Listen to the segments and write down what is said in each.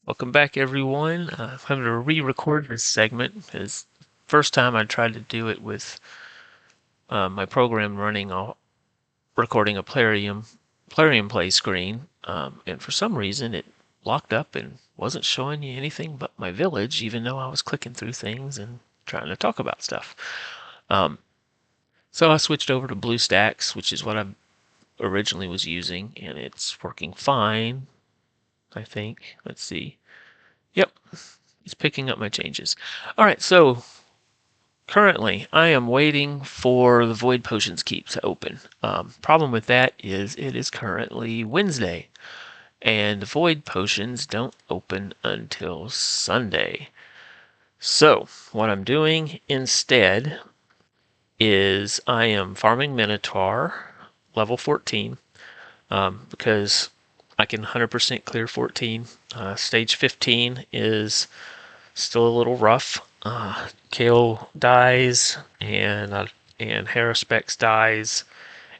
Welcome back, everyone. I'm going to re-record this segment because first time I tried to do it with my program running, recording a Plarium play screen, and for some reason it locked up and wasn't showing you anything but my village, even though I was clicking through things and trying to talk about stuff. Um, so I switched over to BlueStacks, which is what I originally was using, and it's working fine, I think. Let's see. Yep, it's picking up my changes. All right, so currently I am waiting for the Void Potions keep to open. Problem with that is it is currently Wednesday, and the Void Potions don't open until Sunday. So what I'm doing instead is I am farming Minotaur level 14 because I can 100% clear 14. Stage 15 is still a little rough. Kale dies, and Haruspex dies,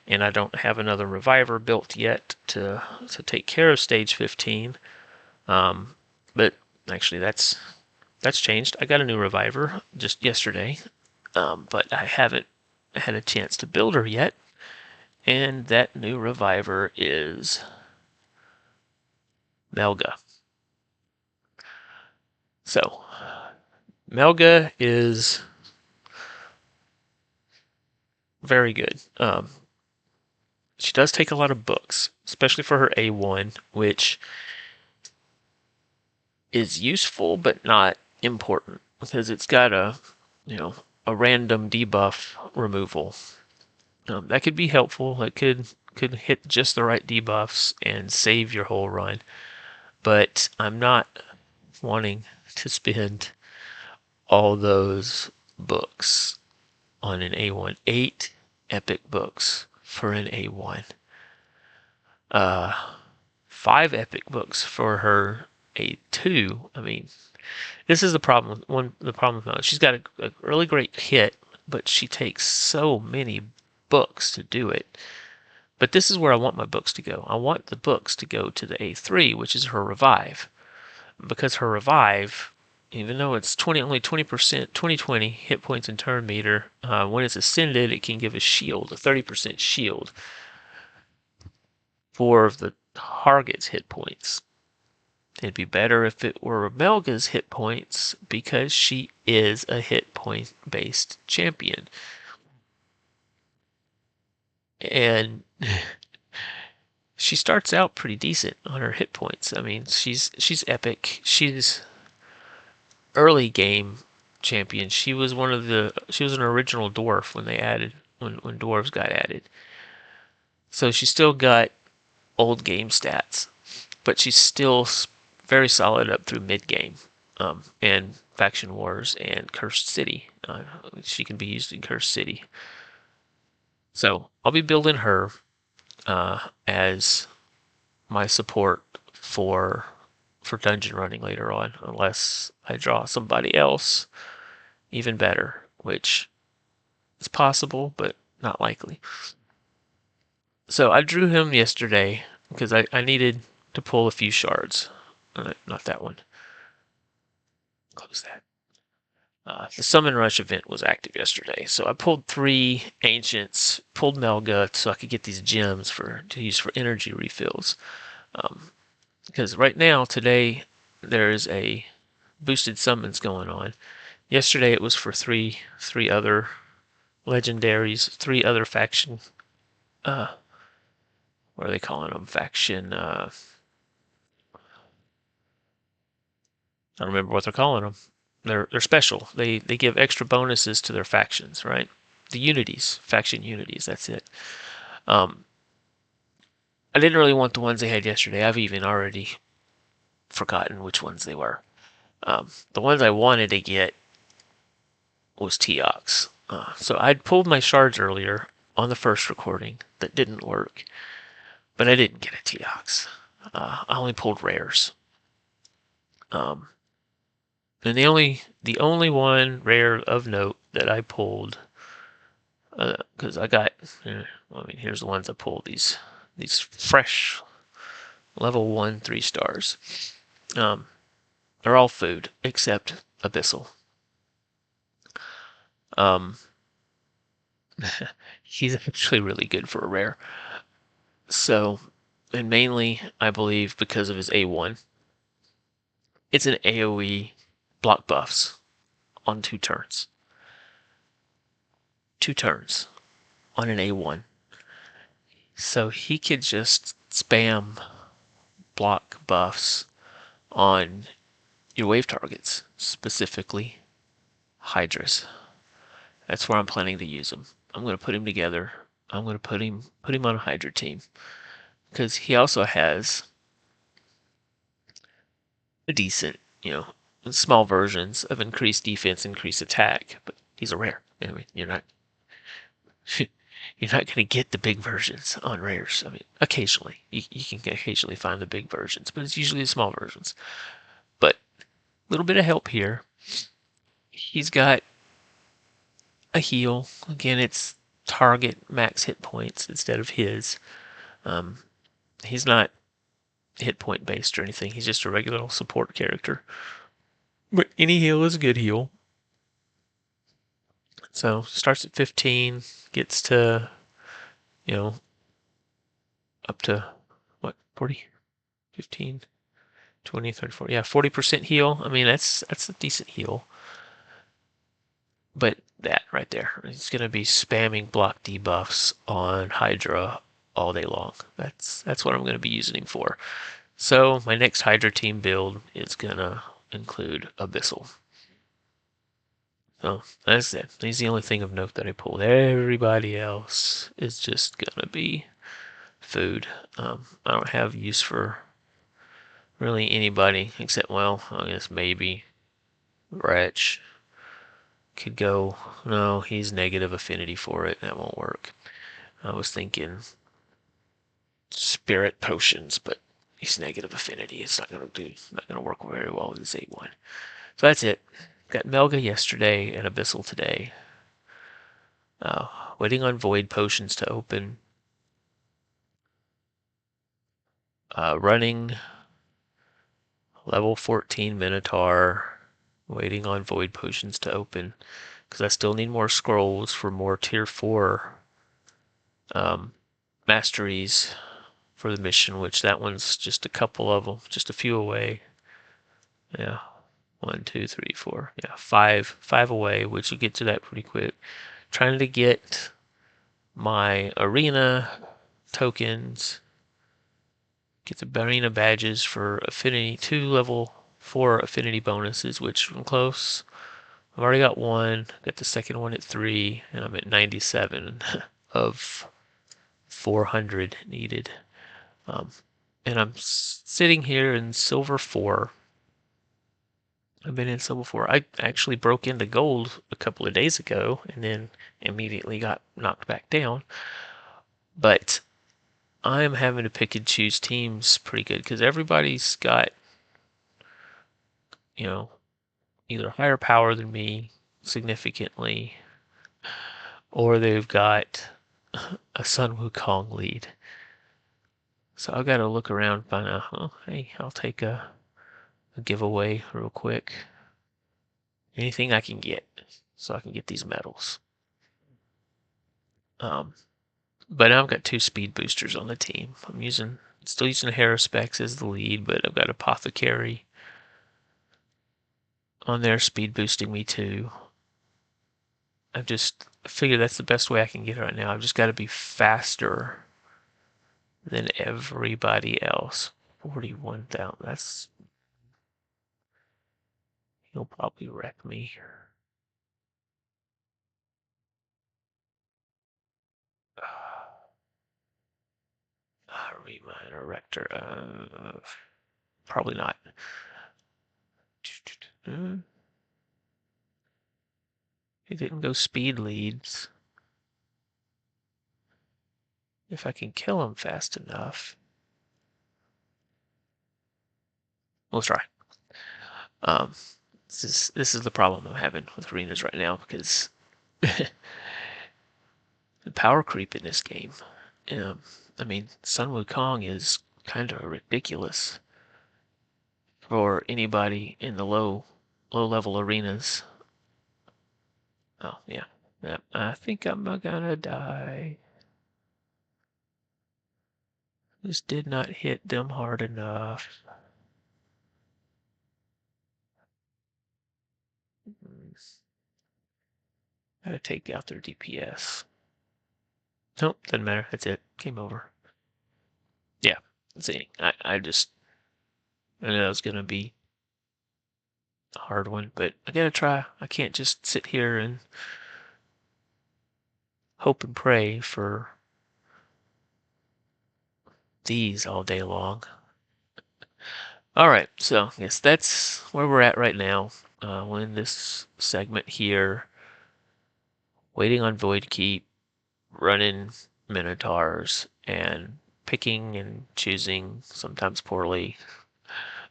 and I don't have another reviver built yet to take care of stage 15. But actually, that's changed. I got a new reviver just yesterday, but I haven't had a chance to build her yet. And that new reviver is Melga. So Melga is very good. She does take a lot of books, especially for her A1, which is useful but not important because it's got a random debuff removal. That could be helpful. It could hit just the right debuffs and save your whole run. But I'm not wanting to spend all those books on an A1. 8 epic books for an A1. 5 epic books for her A2. I mean, this is the problem. The problem with Mel. She's got a really great hit, but she takes so many books to do it. But this is where I want my books to go. I want the books to go to the A3, which is her revive, because her revive, even though it's only 20%, 20 hit points and turn meter, when it's ascended, it can give a shield, a 30% shield for the target's hit points. It'd be better if it were Melga's hit points because she is a hit point based champion. And she starts out pretty decent on her hit points. I mean, she's epic. She's early game champion. She was an original dwarf when dwarves got added. So she still got old game stats, but she's still very solid up through mid game, and faction wars and Cursed City. She can be used in Cursed City. So I'll be building her as my support for dungeon running later on, unless I draw somebody else even better, which is possible but not likely. So I drew him yesterday because I needed to pull a few shards. Not that one. Close that. The Summon Rush event was active yesterday, so I pulled 3 Ancients, pulled Melga so I could get these gems to use for energy refills. Because right now, today, there's a boosted summons going on. Yesterday it was for three other legendaries, 3 other faction. What are they calling them? Faction. I don't remember what they're calling them. They're special. They give extra bonuses to their factions, right? The unities, faction unities. That's it. I didn't really want the ones they had yesterday. I've even already forgotten which ones they were. The ones I wanted to get was Teox. So I'd pulled my shards earlier on the first recording that didn't work, but I didn't get a Teox. I only pulled rares. And the only one rare of note that I pulled, because I got, here's the ones I pulled. These fresh level 1 3 stars. They're all food except Abyssal. Um, he's actually really good for a rare. So, and mainly, I believe, because of his A1. It's an AoE block buffs on 2 turns. 2 turns on an A1. So he could just spam block buffs on your wave targets, specifically Hydras. That's where I'm planning to use him. I'm going to put him together. I'm going to put him on a Hydra team because he also has a decent, small versions of increased defense, increased attack, but he's a rare. I mean, you're not you're not going to get the big versions on rares. I mean, occasionally you can occasionally find the big versions, but it's usually the small versions. But a little bit of help here. He's got a heal. Again, it's target max hit points instead of his. Um, he's not hit point based or anything. He's just a regular support character. But any heal is a good heal. So starts at 15, gets to, up to what, 40, 15, 20, 30, 40. Yeah, 40% heal. I mean, that's a decent heal. But that right there, he's going to be spamming block debuffs on Hydra all day long. That's what I'm going to be using him for. So my next Hydra team build is going to include Abyssal. So that's it. He's the only thing of note that I pulled. Everybody else is just going to be food. I don't have use for really anybody except, well, I guess maybe Wretch could go. No, he's negative affinity for it. That won't work. I was thinking spirit potions, but he's negative affinity. It's not gonna work very well with this A1. So that's it. Got Melga yesterday and Abyssal today. Waiting on void potions to open. Running level 14 Minotaur. Waiting on void potions to open because I still need more scrolls for more tier 4 masteries for the mission, which that one's just a couple of them, just a few away. Yeah, 1, 2, 3, 4. Yeah, five away, which will get to that pretty quick. Trying to get my arena tokens, get the arena badges for affinity, 2 level 4 affinity bonuses, which I'm close. I've already got one, got the second one at 3, and I'm at 97 of 400 needed. And I'm sitting here in silver 4. I've been in silver 4. I actually broke into gold a couple of days ago and then immediately got knocked back down. But I'm having to pick and choose teams pretty good because everybody's got, either higher power than me significantly, or they've got a Sun Wukong lead. So I've got to look around and find out, hey, I'll take a giveaway real quick. Anything I can get so I can get these medals. But now I've got 2 speed boosters on the team. I'm still using Haruspex as the lead, but I've got Apothecary on there speed boosting me too. I've just figured that's the best way I can get it right now. I've just got to be faster than everybody else. 41,000. He'll probably wreck me. Remind Rector. Probably not. He didn't go speed leads. If I can kill him fast enough. We'll try. This is the problem I'm having with arenas right now because the power creep in this game. I mean, Sun Wukong is kind of ridiculous. for anybody in the low level arenas. Oh yeah. Yep. I think I'm gonna die. This did not hit them hard enough. Gotta take out their DPS. Nope, doesn't matter. That's it. Game over. Yeah. See, I knew that was gonna be a hard one, but I gotta try. I can't just sit here and hope and pray for these all day long. All right, so yes, that's where we're at right now. We're in this segment here, waiting on Void Keep, running Minotaurs, and picking and choosing, sometimes poorly,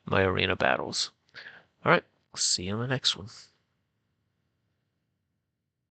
my arena battles. All right, see you in the next one.